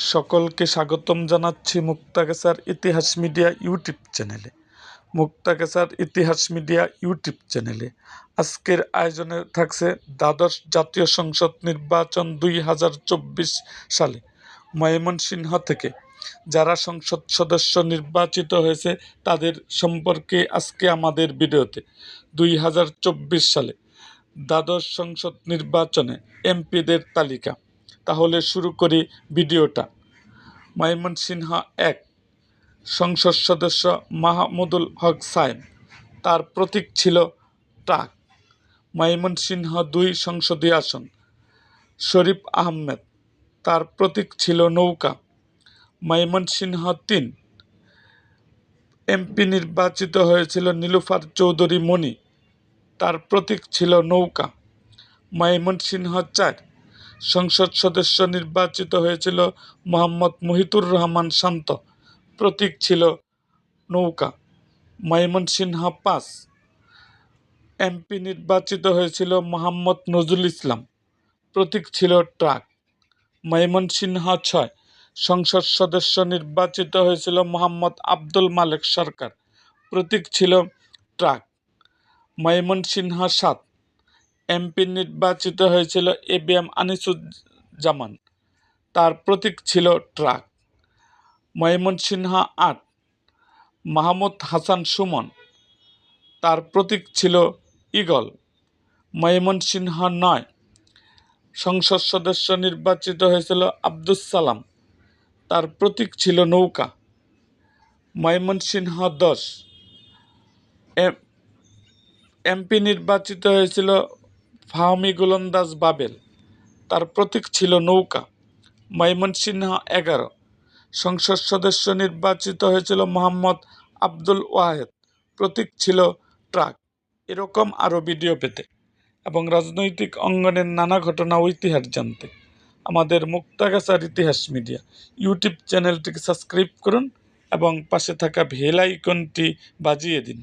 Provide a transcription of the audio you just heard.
সকলকে স্বাগতম জানাচ্ছি মুক্তাগাছার ইতিহাস মিডিয়া ইউটিউব চ্যানেলে। মুক্তাগাছার ইতিহাস মিডিয়া ইউটিউব চ্যানেলে আজকের আয়োজনে থাকছে দ্বাদশ জাতীয় সংসদ নির্বাচন 2024 সালে ময়মনসিংহ থেকে যারা সংসদ সদস্য নির্বাচিত হয়েছে তাদের সম্পর্কে আজকে আমাদের ভিডিওতে 2024 সালে দ্বাদশ সংসদ নির্বাচনে এমপিদের তালিকা। তাহলে শুরু করি ভিডিওটা। ময়মনসিংহ 1 সংসদ সদস্য মাহমুদুল হক সাইম, তার প্রতীক ছিল ট্রাক। ময়মনসিংহ 2 সংসদীয় আসন শরীফ আহমেদ, তার প্রতীক ছিল নৌকা। ময়মনসিংহ 3 এমপি নির্বাচিত হয়েছিল নীলুফার চৌধুরী মণি, তার প্রতীক ছিল নৌকা। ময়মনসিংহ 4 সংসদ সদস্য নির্বাচিত হয়েছিল মোহাম্মদ মুহিতুর রহমান শান্ত, প্রতীক ছিল নৌকা। ময়মনসিংহ 5 এমপি নির্বাচিত হয়েছিল মোহাম্মদ নজরুল ইসলাম, প্রতীক ছিল ট্রাক। ময়মনসিংহ 6 সংসদ সদস্য নির্বাচিত হয়েছিল মোহাম্মদ আব্দুল মালেক সরকার, প্রতীক ছিল ট্রাক। ময়মনসিংহ 7 এমপি নির্বাচিত হয়েছিল ABM আনিসুজ্জামান, তার প্রতীক ছিল ট্রাক। ময়মনসিংহ 8 মাহমুদ হাসান সুমন, তার প্রতীক ছিল ঈগল। ময়মনসিংহ 9 সংসদ সদস্য নির্বাচিত হয়েছিল আব্দুস সালাম, তার প্রতীক ছিল নৌকা। ময়মনসিংহ 10 এমপি নির্বাচিত হয়েছিল ফাহমি গোলন্দাজ বাবেল, তার প্রতীক ছিল নৌকা। ময়মনসিংহ 11 সংসদ সদস্য নির্বাচিত হয়েছিল মোহাম্মদ আব্দুল ওয়াহেদ, প্রতীক ছিল ট্রাক। এরকম আরও ভিডিও পেতে এবং রাজনৈতিক অঙ্গনের নানা ঘটনা ও ইতিহাস জানতে আমাদের মুক্তাগাছার ইতিহাস মিডিয়া ইউটিউব চ্যানেলটিকে সাবস্ক্রাইব করুন এবং পাশে থাকা বেল আইকনটি বাজিয়ে দিন।